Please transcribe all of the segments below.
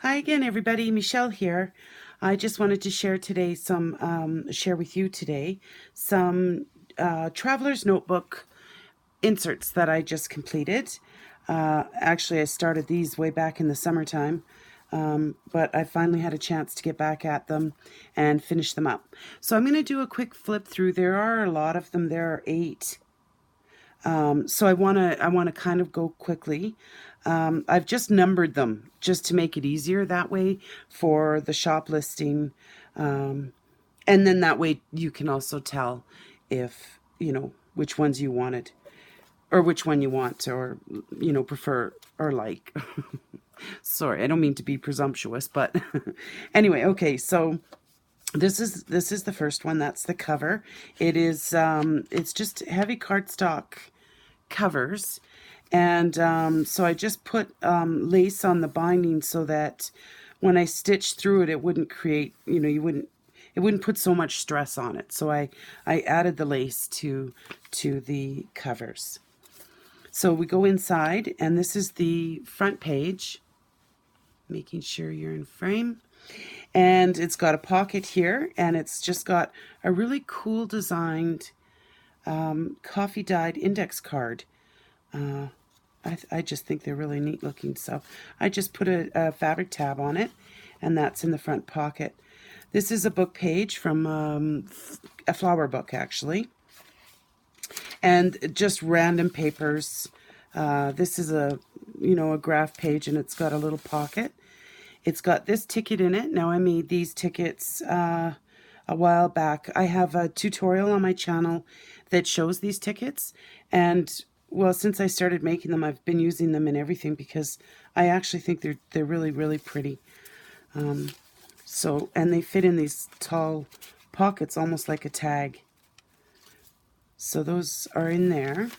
Hi again, everybody. Michelle here. I just wanted to share today share with you today some Traveler's Notebook inserts that I just completed. Actually, I started these way back in the summertime, but I finally had a chance to get back at them and finish them up. So I'm going to do a quick flip through. There are a lot of them. There are 8. So I wanna kind of go quickly. I've just numbered them just to make it easier that way for the shop listing, and then that way you can also tell if which ones you wanted or which one you want or prefer or like. Sorry, I don't mean to be presumptuous, but anyway, okay. So this is the first one. That's the cover. It's just heavy cardstock covers. And so I just put lace on the binding so that when I stitched through it, it wouldn't create, it wouldn't put so much stress on it. So I added the lace to the covers. So we go inside, and this is the front page, making sure you're in frame. And it's got a pocket here, and it's just got a really cool designed coffee dyed index card. I just think they're really neat looking. So I just put a fabric tab on it, and that's in the front pocket. This is a book page from a flower book, actually, and just random papers. This is a graph page, and it's got a little pocket. It's got this ticket in it. Now, I made these tickets a while back. I have a tutorial on my channel that shows these tickets, and well, since I started making them, I've been using them in everything because I actually think they're really, really pretty. And they fit in these tall pockets, almost like a tag. So those are in there.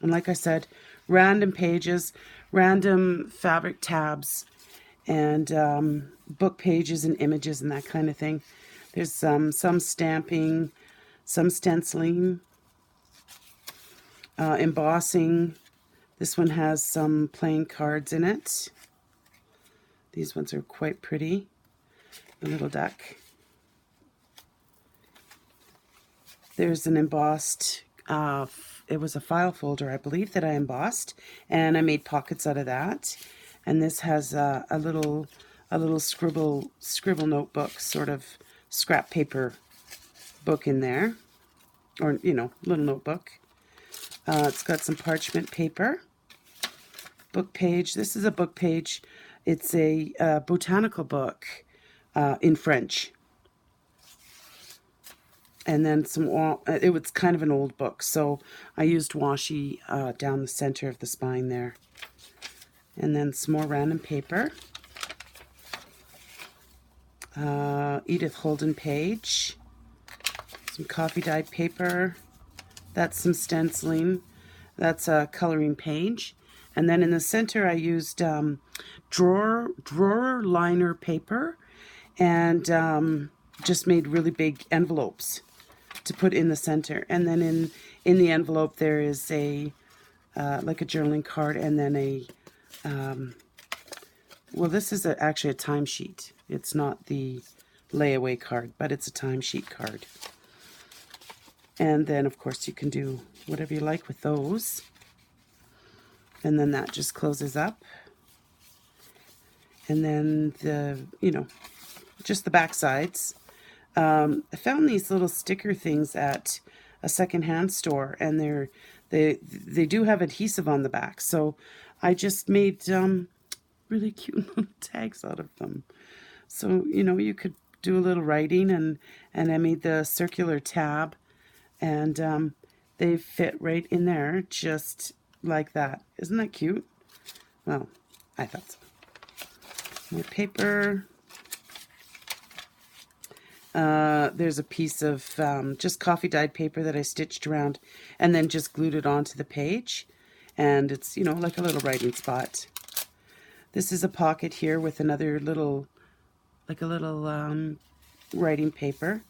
And like I said, random pages, random fabric tabs, and book pages and images and that kind of thing. There's some stamping, some stenciling, embossing. This one has some plain cards in it. These ones are quite pretty. The little duck. There's an embossed, it was a file folder, I believe, that I embossed, and I made pockets out of that. And this has a little scribble notebook, sort of scrap paper book in there, or little notebook. It's got some parchment paper. Book page. This is a book page. It's a botanical book in French. And then it was kind of an old book, so I used washi down the center of the spine there. And then some more random paper. Edith Holden page. Some coffee dyed paper. That's some stenciling. That's a coloring page. And then in the center I used drawer liner paper, and just made really big envelopes to put in the center. And then in the envelope there is like a journaling card, and then this is actually a timesheet. It's not the layaway card, but it's a timesheet card. And then, of course, you can do whatever you like with those. And then that just closes up. And then just the back sides. I found these little sticker things at a secondhand store, and they do have adhesive on the back. So I just made really cute little tags out of them. So you could do a little writing, and I made the circular tab, and they fit right in there just like that. Isn't that cute? Well, I thought so. More paper. There's a piece of just coffee dyed paper that I stitched around and then just glued it onto the page, and it's like a little writing spot. This is a pocket here with another little writing paper,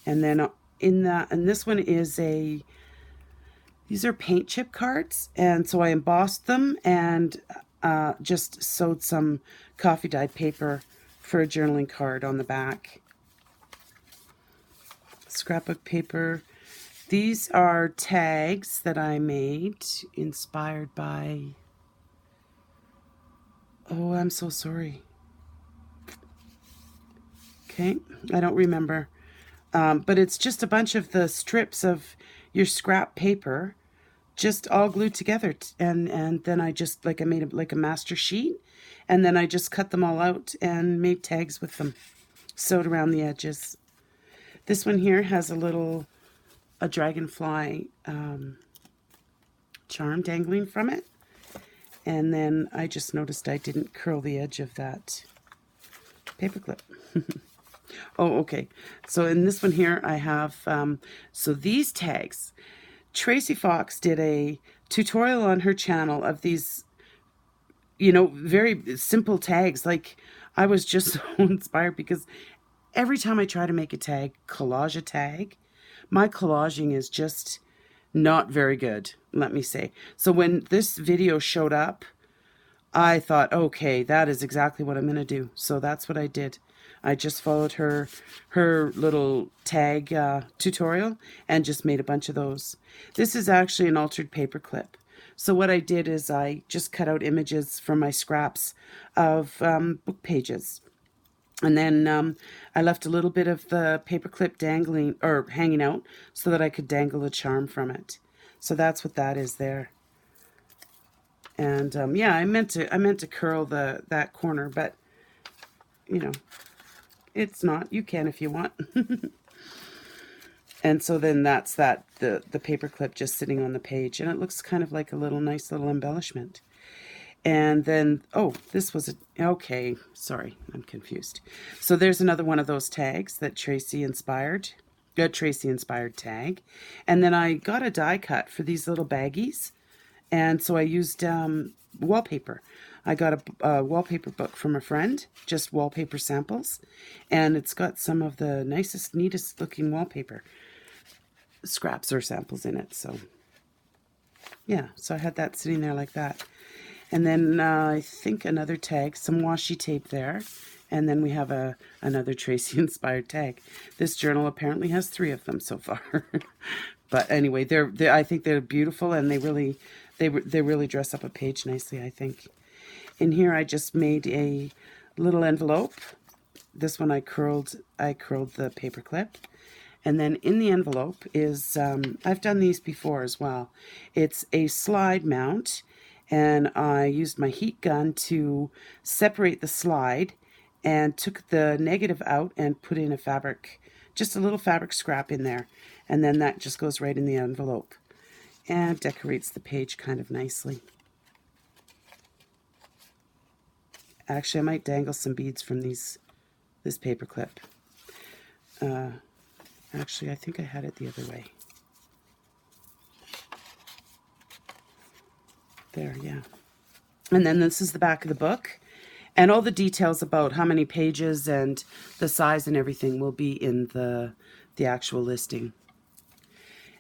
and then and this one is these are paint chip cards, and so I embossed them and just sewed some coffee dyed paper for a journaling card on the back. Scrapbook paper. These are tags that I made, inspired by... Oh, I'm so sorry. Okay, I don't remember. But it's just a bunch of the strips of your scrap paper just all glued together, and then I just I made it like a master sheet, and then I just cut them all out and made tags with them, sewed around the edges. This one here has a dragonfly charm dangling from it, and then I just noticed I didn't curl the edge of that paperclip. Oh, okay. So in this one here I have so these tags, Tracy Fox did a tutorial on her channel of these, very simple tags. Like, I was just so inspired because every time I try to make a tag, collage a tag, my collaging is just not very good, let me say. So when this video showed up, I thought, okay, that is exactly what I'm going to do. So that's what I did. I just followed her little tag tutorial and just made a bunch of those. This is actually an altered paper clip. So what I did is I just cut out images from my scraps of book pages. And then I left a little bit of the paper clip dangling or hanging out so that I could dangle a charm from it. So that's what that is there. And yeah, I meant to curl that corner, but it's not. You can if you want. And so then that's the paper clip just sitting on the page, and it looks kind of like a nice little embellishment. And then, oh, this was okay, sorry, I'm confused. So there's another one of those tags that Tracy inspired tag. And then I got a die cut for these little baggies, and so I used wallpaper. I got a wallpaper book from a friend, just wallpaper samples, and it's got some of the nicest, neatest looking wallpaper scraps or samples in it. So yeah, so I had that sitting there like that. And then I think another tag, some washi tape there, and then we have another Tracy inspired tag. This journal apparently has 3 of them so far. But anyway, I think they're beautiful, and they really dress up a page nicely, I think. In here I just made a little envelope. This one I curled the paper clip. And then in the envelope is, I've done these before as well. It's a slide mount, and I used my heat gun to separate the slide and took the negative out and put in just a little fabric scrap in there. And then that just goes right in the envelope and decorates the page kind of nicely. Actually, I might dangle some beads from this paper clip. Actually, I think I had it the other way. There, yeah. And then this is the back of the book. And all the details about how many pages and the size and everything will be in the actual listing.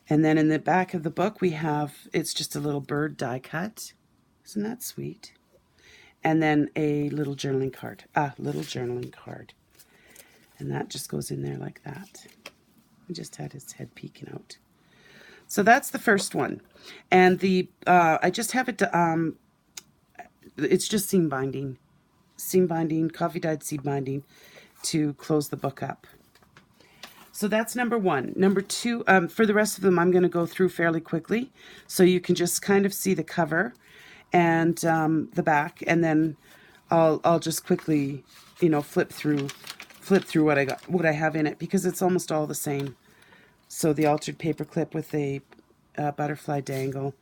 And then in the back of the book we have, it's just a little bird die cut. Isn't that sweet? And then a little journaling card. And that just goes in there like that. I just had his head peeking out. So that's the first one. And I just have it, it's just seam binding, coffee dyed seam binding to close the book up. So that's number 1. Number 2, for the rest of them, I'm going to go through fairly quickly, so you can just kind of see the cover and the back, and then I'll just quickly, flip through what I have in it, because it's almost all the same. So the altered paper clip with a butterfly dangle,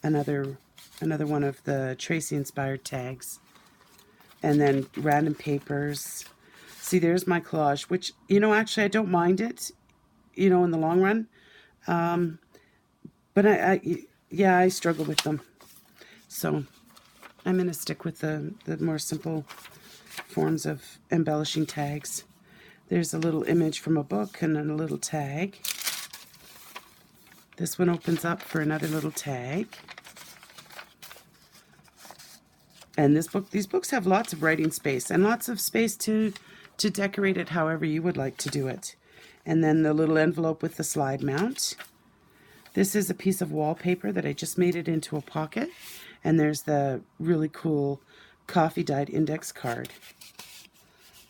another one of the Tracy inspired tags, and then random papers. See, there's my collage, which, actually I don't mind it, in the long run. But I struggle with them. So I'm going to stick with the more simple forms of embellishing tags. There's a little image from a book and then a little tag. This one opens up for another little tag. And these books have lots of writing space and lots of space to decorate it however you would like to do it. And then the little envelope with the slide mount. This is a piece of wallpaper that I just made it into a pocket. And there's the really cool coffee dyed index card.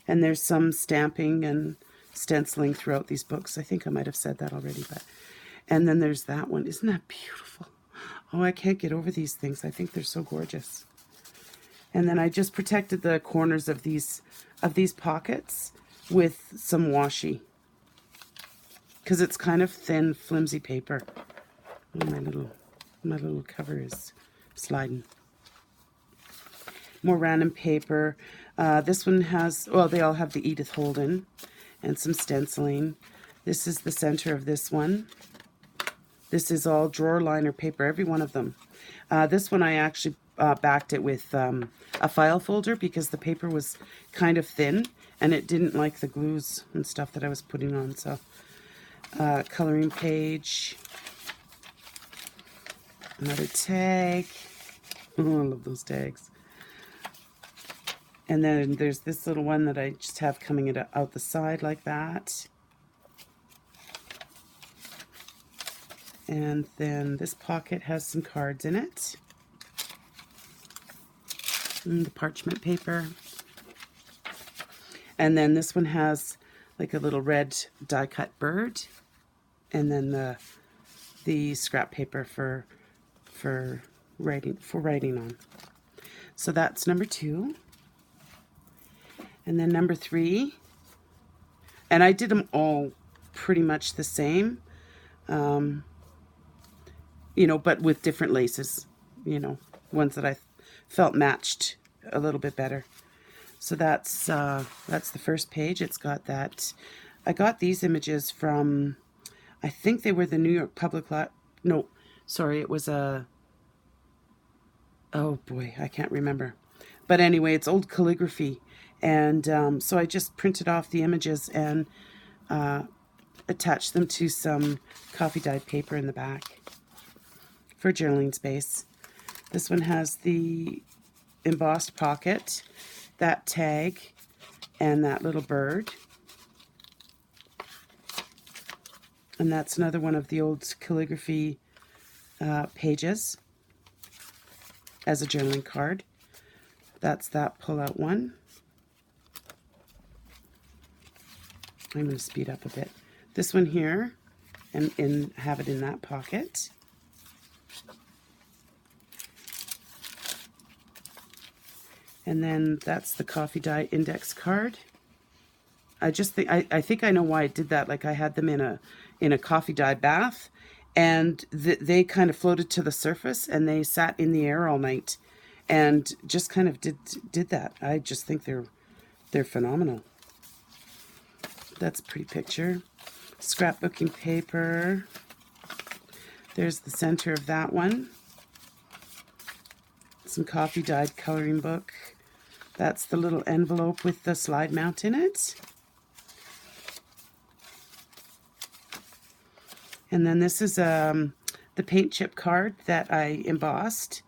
And there's some stamping and stenciling throughout these books. I think I might have said that already, but. And then there's that one. Isn't that beautiful? Oh, I can't get over these things. I think they're so gorgeous. And then I just protected the corners of these pockets with some washi, because it's kind of thin, flimsy paper. Oh, my little cover is sliding. More random paper. This one has, well, they all have the Edith Holden and some stenciling. This is the center of this one. This is all drawer liner paper, every one of them. This one I actually backed it with a file folder because the paper was kind of thin and it didn't like the glues and stuff that I was putting on. So coloring page, another tag. Oh, I love those tags. And then there's this little one that I just have coming out the side like that. And then this pocket has some cards in it. And the parchment paper. And then this one has like a little red die cut bird. And then the scrap paper for writing on. So that's number 2. And then number 3. And I did them all pretty much the same. You know, but with different laces, you know, ones that I felt matched a little bit better. So that's the first page. It's got that. I got these images from, I think they were the New York Public Library. No, sorry, it was a, oh boy, I can't remember. But anyway, it's old calligraphy. And so I just printed off the images and attached them to some coffee dyed paper in the back for journaling space. This one has the embossed pocket, that tag, and that little bird. And that's another one of the old calligraphy pages as a journaling card. That's that pull-out one. I'm going to speed up a bit. This one here, and have it in that pocket. And then that's the coffee dye index card. I think I know why I did that. Like I had them in a coffee dye bath, and they kind of floated to the surface and they sat in the air all night, and just kind of did that. I just think they're phenomenal. That's a pretty picture. Scrapbooking paper. There's the center of that one. Some coffee dyed coloring book. That's the little envelope with the slide mount in it. And then this is the paint chip card that I embossed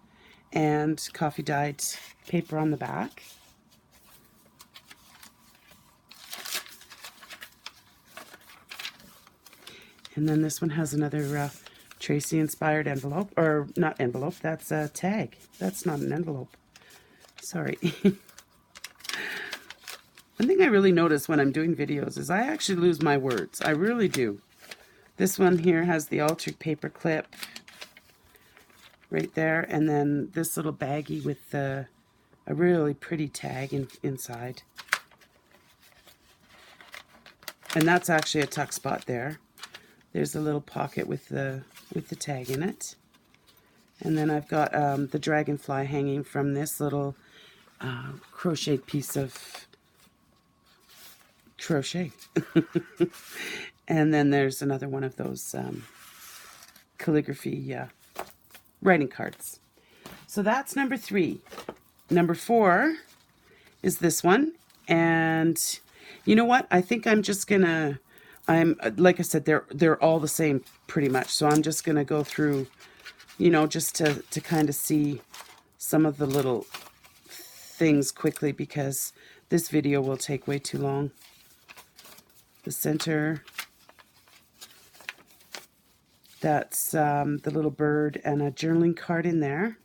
and coffee dyed paper on the back. And then this one has another Tracy inspired envelope, or not envelope, that's a tag. That's not an envelope. Sorry. One thing I really notice when I'm doing videos is I actually lose my words. I really do. This one here has the altered paper clip right there, and then this little baggie with a really pretty tag inside. And that's actually a tuck spot there. There's a little pocket with the tag in it. And then I've got the dragonfly hanging from this little crocheted piece of crochet. And then there's another one of those calligraphy writing cards. So that's number 3. Number 4 is this one. And you know what? I think I'm just gonna, like I said, they're all the same pretty much. So I'm just gonna go through, you know, just to kind of see some of the little things quickly because this video will take way too long. The center, that's the little bird and a journaling card in there.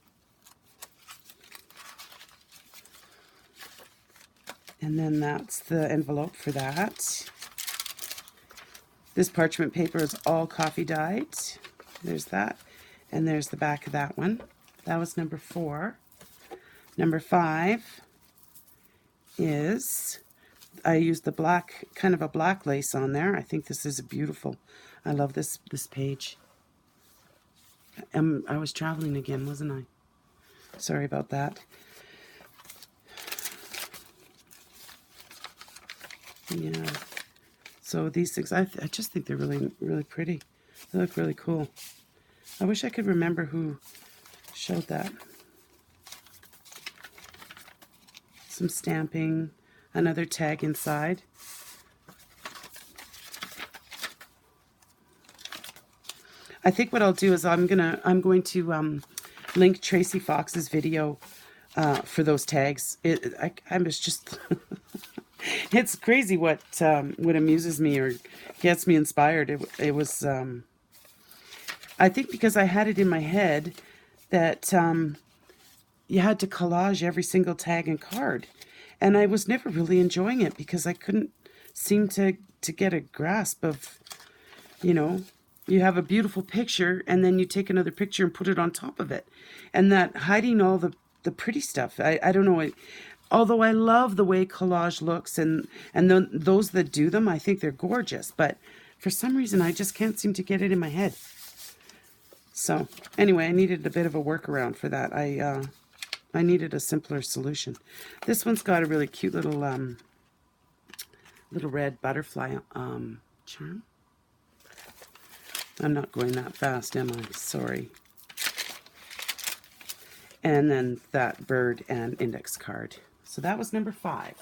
And then that's the envelope for that. This parchment paper is all coffee dyed. There's that. And there's the back of that one. That was number 4. Number 5 is, I used the black, kind of a black lace on there. I think this is beautiful. I love this page. I was traveling again, wasn't I? Sorry about that. Yeah. So these things, I just think they're really, really pretty. They look really cool. I wish I could remember who showed that. Some stamping, another tag inside. I think what I'll do is I'm going to link Tracy Fox's video for those tags. I was just it's crazy what amuses me or gets me inspired. It was I think because I had it in my head that you had to collage every single tag and card, and I was never really enjoying it because I couldn't seem to get a grasp of, you know, you have a beautiful picture and then you take another picture and put it on top of it, and that hiding all the pretty stuff. I don't know. Although I love the way collage looks, and those that do them, I think they're gorgeous. But for some reason, I just can't seem to get it in my head. So anyway, I needed a bit of a workaround for that. I needed a simpler solution. This one's got a really cute little little red butterfly charm. I'm not going that fast, am I? Sorry. And then that bird and index card. So that was number 5.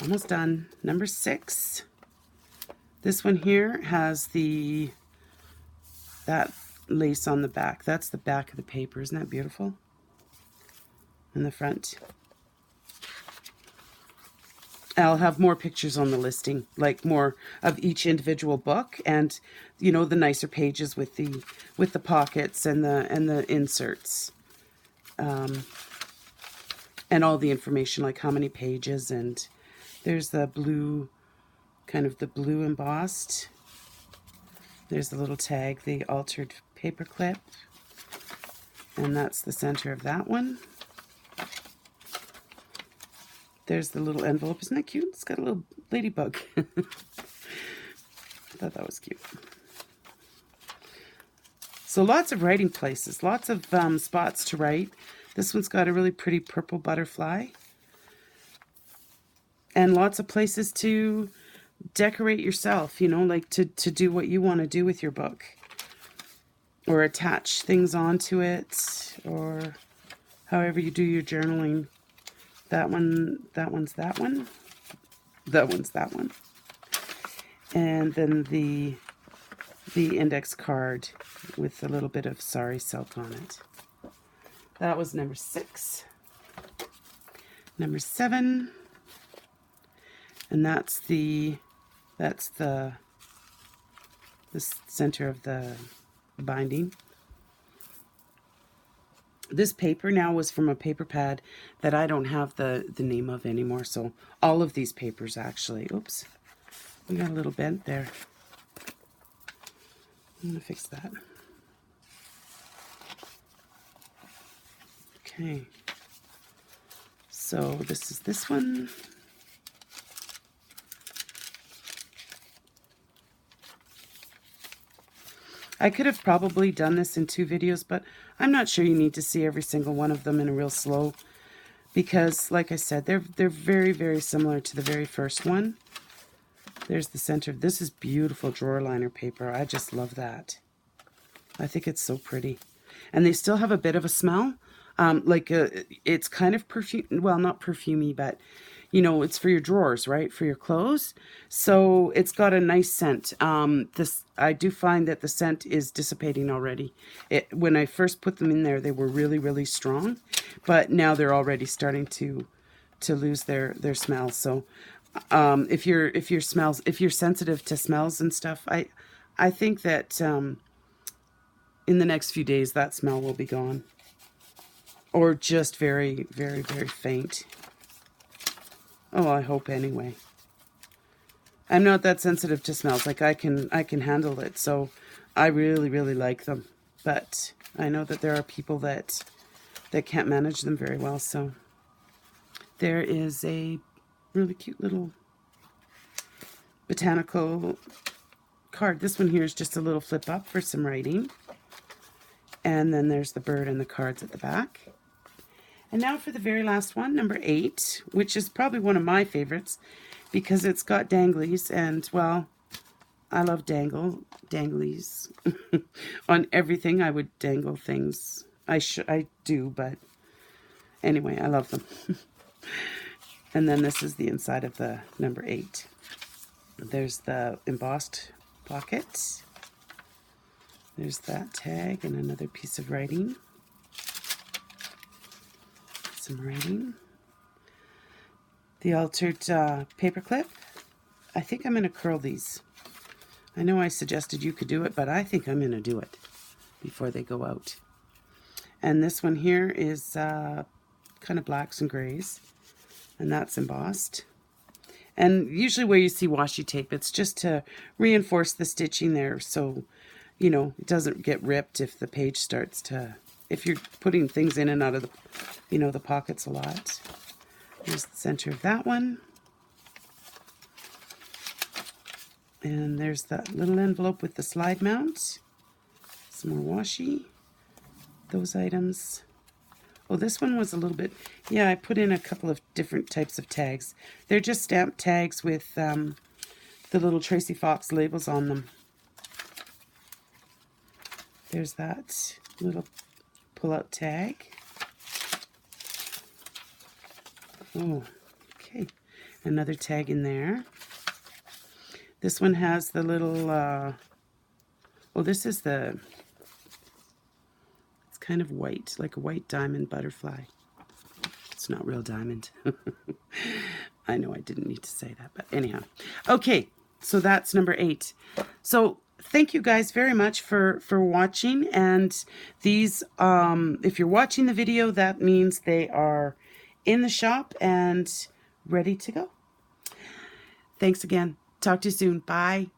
Almost done. Number 6. This one here has that lace on the back. That's the back of the paper. Isn't that beautiful? And the front. I'll have more pictures on the listing, like more of each individual book, and you know, the nicer pages with the pockets and the inserts. And all the information, like how many pages, and there's the blue, kind of the blue embossed. There's the little tag, the altered paper clip, and that's the center of that one. There's the little envelope. Isn't that cute? It's got a little ladybug. I thought that was cute. So lots of writing places, lots of spots to write. This one's got a really pretty purple butterfly. And lots of places to decorate yourself, you know, like to do what you want to do with your book. Or attach things onto it, or however you do your journaling. That one's that one. That one's that one. And then the index card with a little bit of sari silk on it. That was number 6. Number 7. And that's the center of the binding. This paper now was from a paper pad that I don't have the name of anymore. So all of these papers actually, oops, we got a little bent there. I'm gonna fix that. Okay. So this is this one. I could have probably done this in 2 videos, but I'm not sure you need to see every single one of them in a real slow, because like I said, they're very, very similar to the very first one. There's the center. This is beautiful drawer liner paper. I just love that. I think it's so pretty. And they still have a bit of a smell. It's kind of perfume, well, not perfumey, but you know, it's for your drawers, right? For your clothes. So it's got a nice scent. I do find that the scent is dissipating already. When I first put them in there, they were really, really strong, but now they're already starting to to lose their smell. So if you're sensitive to smells and stuff, I think that in the next few days that smell will be gone, or just very, very, very faint. Oh, I hope anyway. I'm not that sensitive to smells. Like I can handle it. So I really, really like them. But I know that there are people that can't manage them very well. So there is a really cute little botanical card. This one here is just a little flip up for some writing. And then there's the bird and the cards at the back. And now for the very last one, number 8, which is probably one of my favorites because it's got danglies, and well, I love danglies. On everything I would dangle things. I do, but anyway, I love them. And then this is the inside of the number 8. There's the embossed pocket. There's that tag and another piece of writing. Some writing. The altered paper clip. I think I'm going to curl these. I know I suggested you could do it, but I think I'm going to do it before they go out. And this one here is kind of blacks and grays, and that's embossed. And usually where you see washi tape, it's just to reinforce the stitching there, so you know it doesn't get ripped if the page starts to, if you're putting things in and out of the, you know, the pockets a lot. Here's the center of that one. And there's that little envelope with the slide mount. Some more washi. Those items. Oh, this one was a little bit, yeah, I put in a couple of different types of tags. They're just stamp tags with the little Tracy Fox labels on them. There's that little pull-out tag. Oh, okay. Another tag in there. This one has the little, oh, this is the, it's kind of white, like a white diamond butterfly. It's not real diamond. I know I didn't need to say that, but anyhow. Okay, so that's number 8. So thank you guys very much for watching. And these, if you're watching the video, that means they are in the shop and ready to go. Thanks again. Talk to you soon. Bye.